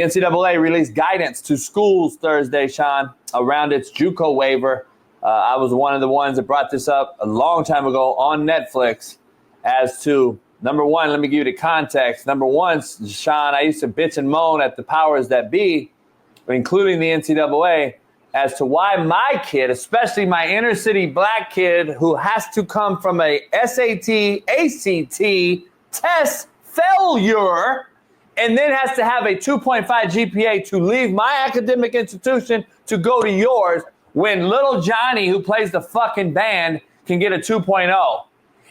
NCAA released guidance to schools Thursday, Shaun, around its Juco waiver. I was one of the ones that brought this up a long time ago on Netflix as to, number one, let me give you the context. Number one, Shaun, I used to bitch and moan at the powers that be, including the NCAA, as to why my kid, especially my inner city black kid who has to come from a SAT, ACT test failure and then has to have a 2.5 GPA to leave my academic institution to go to yours, when little Johnny, who plays the fucking band, can get a 2.0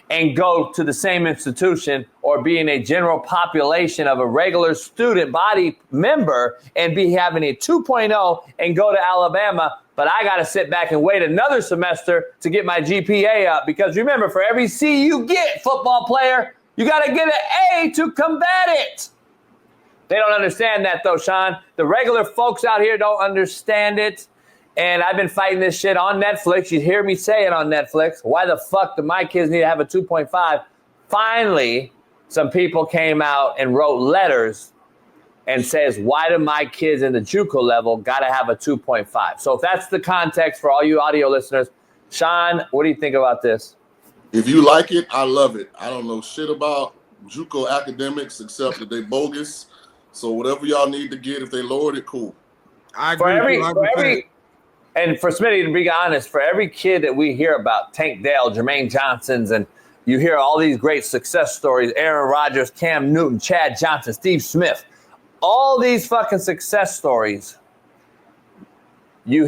and go to the same institution or be in a general population of a regular student body member and be having a 2.0 and go to Alabama. But I got to sit back and wait another semester to get my GPA up. Because remember, for every C you get, football player, you got to get an A to combat it. They don't understand that, though, Shaun. The regular folks out here don't understand it. And I've been fighting this shit on Netflix. You hear me say it on Netflix. Why the fuck do my kids need to have a 2.5? Finally, some people came out and wrote letters and says, why do my kids in the Juco level got to have a 2.5? So if that's the context for all you audio listeners, Shaun, what do you think about this? If you like it, I love it. I don't know shit about Juco academics except that they bogus. So whatever y'all need to get, if they lowered it, cool. I agree. And for Smitty, to be honest, for every kid that we hear about, Tank Dell, Jermaine Johnson's, and you hear all these great success stories, Aaron Rodgers, Cam Newton, Chad Johnson, Steve Smith, all these fucking success stories, you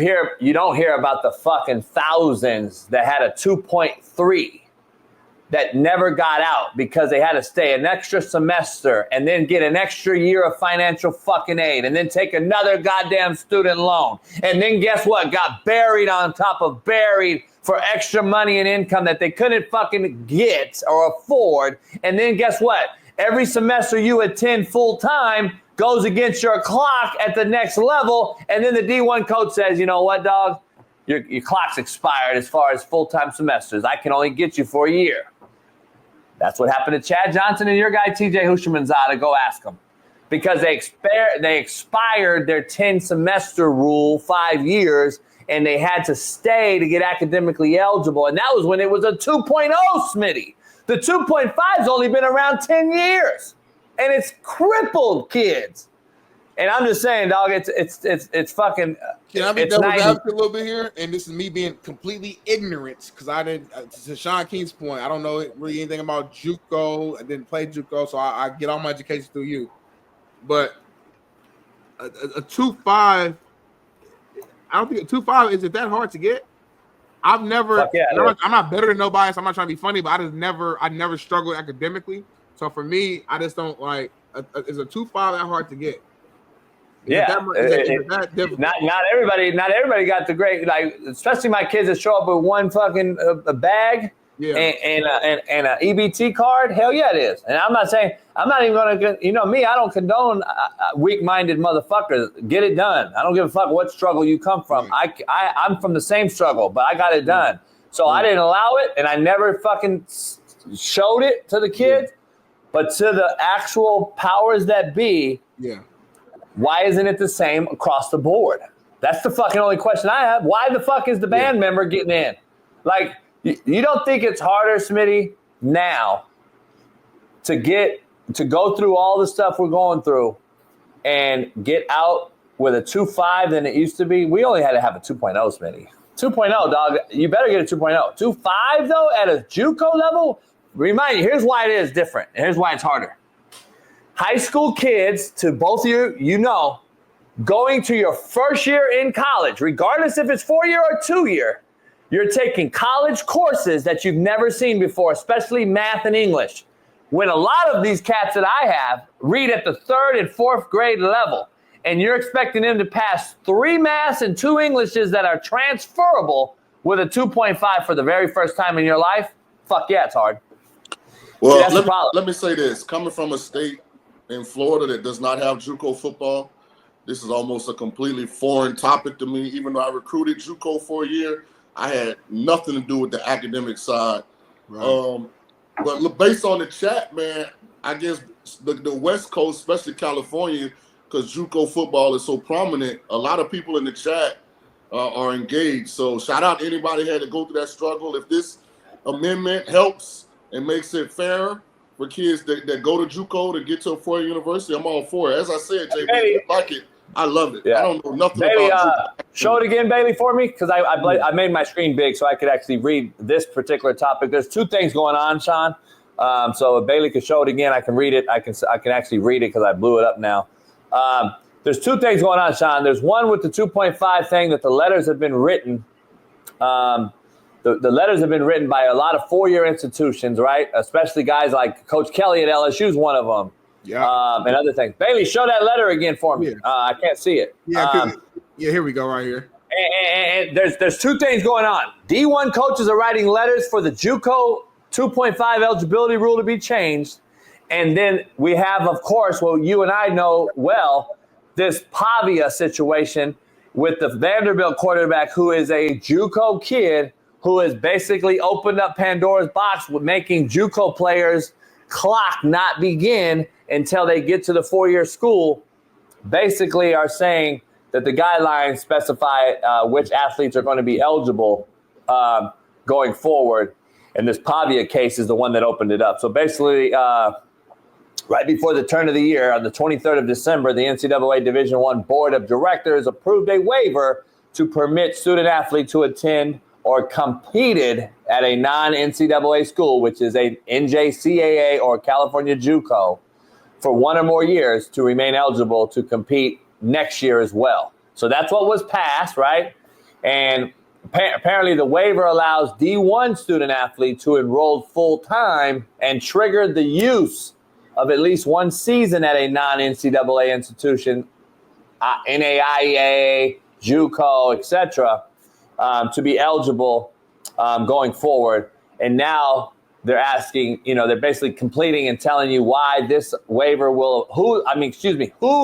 don't hear about the fucking thousands that had a 2.3 that never got out because they had to stay an extra semester and then get an extra year of financial fucking aid and then take another goddamn student loan. And then guess what? Got buried on top of buried for extra money and income that they couldn't fucking get or afford. And then guess what? Every semester you attend full time goes against your clock at the next level. And then the D1 coach says, you know what, dog? Your clock's expired as far as full-time semesters. I can only get you for a year. That's what happened to Chad Johnson and your guy, TJ Hushamanzada. Go ask them. Because they expired their 10-semester rule 5 years, and they had to stay to get academically eligible. And that was when it was a 2.0, Smitty. The 2.5's only been around 10 years. And it's crippled kids. And I'm just saying, dog, it's fucking. Can I be devil's advocate a little bit here? And this is me being completely ignorant because I didn't. To Shaun King's point, I don't know really anything about Juco. I didn't play Juco, so I get all my education through you. But a 2.5, I don't think a 2.5 is it that hard to get. I've never. Yeah, I'm not better than nobody, so I'm not trying to be funny, but I never struggled academically. So for me, I just don't like. Is a 2.5 that hard to get? Yeah, not everybody got the great, like, especially my kids that show up with one fucking a bag and an EBT card. Hell yeah, it is. And I'm not even gonna, me, I don't condone weak-minded motherfuckers. Get it done. I don't give a fuck what struggle you come from. I'm from the same struggle, but I got it done. So I didn't allow it, and I never fucking showed it to the kids, but to the actual powers that be. Yeah. Why isn't it the same across the board? That's the fucking only question I have. Why the fuck is the band member getting in? Like, you don't think it's harder, Smitty, now to go through all the stuff we're going through and get out with a 2.5 than it used to be? We only had to have a 2.0, Smitty. 2.0, dog. You better get a 2.0. 2.5, though, at a Juco level? Remind you, here's why it is different. Here's why it's harder. High school kids, to both of you, going to your first year in college, regardless if it's 4-year or 2-year, you're taking college courses that you've never seen before, especially math and English. When a lot of these cats that I have read at the 3rd and 4th grade level, and you're expecting them to pass 3 maths and 2 Englishes that are transferable with a 2.5 for the very first time in your life, fuck yeah, it's hard. Well, let me say this. Coming from a state in Florida that does not have Juco football, this is almost a completely foreign topic to me. Even though I recruited Juco for a year, I had nothing to do with the academic side. Right. But based on the chat, man, I guess the West Coast, especially California, because JUCO football is so prominent, a lot of people in the chat are engaged. So shout out to anybody who had to go through that struggle. If this amendment helps and makes it fairer for kids that go to JUCO to get to a four-year university, I'm all for it. As I said, JB, if you like it, I love it. Yeah. I don't know nothing Bailey, about JUCO. Show it again, Bailey, for me, because I made my screen big so I could actually read this particular topic. There's two things going on, Shaun. So if Bailey could show it again, I can read it. I can actually read it because I blew it up now. There's two things going on, Shaun. There's one with the 2.5 thing that the letters have been written. The letters have been written by a lot of four-year institutions, right? Especially guys like Coach Kelly at LSU is one of them. Yeah. And other things. Bailey, show that letter again for me. I can't see it. Yeah. Here we go right here. And there's two things going on. D1 coaches are writing letters for the JUCO 2.5 eligibility rule to be changed. And then we have, of course, what you and I know well, this Pavia situation with the Vanderbilt quarterback who is a JUCO kid who has basically opened up Pandora's box with making JUCO players clock not begin until they get to the four-year school. Basically are saying that the guidelines specify which athletes are going to be eligible going forward. And this Pavia case is the one that opened it up. So basically, right before the turn of the year, on the 23rd of December, the NCAA Division I Board of Directors approved a waiver to permit student athletes who attend or competed at a non-NCAA school, which is a NJCAA or California JUCO, for one or more years to remain eligible to compete next year as well. So that's what was passed, right? And apparently the waiver allows D1 student athletes who enrolled full-time and triggered the use of at least one season at a non-NCAA institution, NAIA, JUCO, etc., to be eligible going forward. And now they're asking, they're basically completing and telling you why this waiver who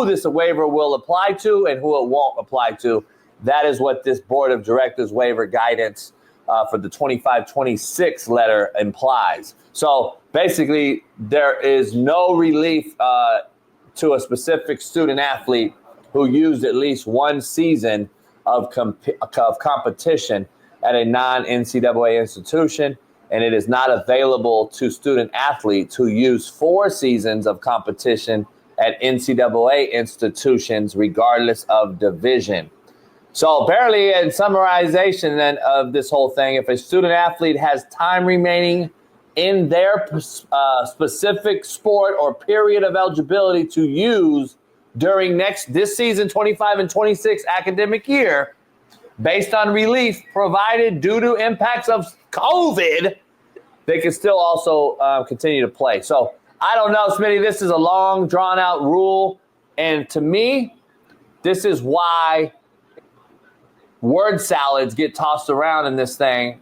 this waiver will apply to and who it won't apply to. That is what this Board of Directors waiver guidance for the 25-26 letter implies. So basically, there is no relief to a specific student athlete who used at least one season of competition at a non-NCAA institution, and it is not available to student athletes who use 4 seasons of competition at NCAA institutions, regardless of division. So apparently, in summarization then of this whole thing, if a student athlete has time remaining in their specific sport or period of eligibility to use during this season, 25 and 26 academic year, based on relief provided due to impacts of COVID, they can still also continue to play. So I don't know, Smitty, this is a long, drawn-out rule. And to me, this is why word salads get tossed around in this thing,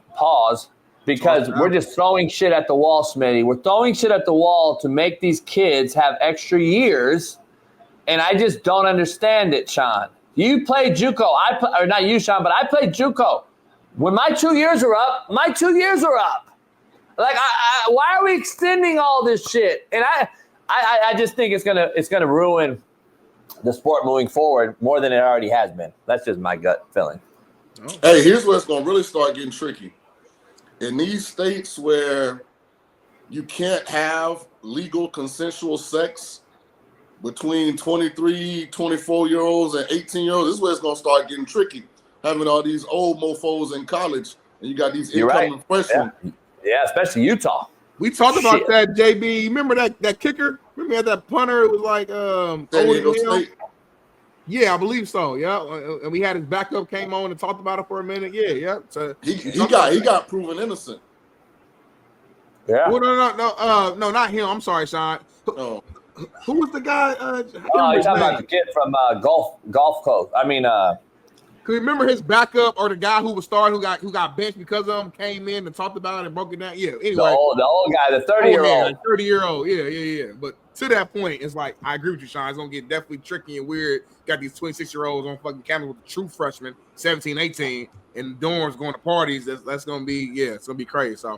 because we're just throwing shit at the wall, Smitty. We're throwing shit at the wall to make these kids have extra years, and I just don't understand it, Shaun. You played JUCO. Or not you, Shaun, but I played JUCO. When my 2 years are up, my 2 years are up. Like, why are we extending all this shit? And I just think it's gonna ruin the sport moving forward more than it already has been. That's just my gut feeling. Hey, here's where it's gonna really start getting tricky. In these states where you can't have legal consensual sex between 23, 24-year-olds and 18-year-olds, this is where it's going to start getting tricky. Having all these old mofos in college, and you got these incoming freshmen. Yeah, especially Utah. We talked about that, JB. Remember that kicker? Remember we had that punter? It was like San Diego State. Yeah, I believe so. Yeah, and we had his backup came on and talked about it for a minute. Yeah. So he got proven innocent. Yeah. Well, no, not him. I'm sorry, Shaun. Oh. Who was the guy? You're talking about the kid from Gulf Coast. I mean, can you remember his backup or the guy who was starting who got benched because of him came in and talked about it and broke it down? Yeah. Anyway, the old guy, the 30-year-old. 30-year-old. Yeah. But to that point, it's like I agree with you, Shaun. It's gonna get definitely tricky and weird. Got these 26-year-olds on fucking campus with the true freshmen, 17, 18, and dorms going to parties. That's gonna be it's gonna be crazy. So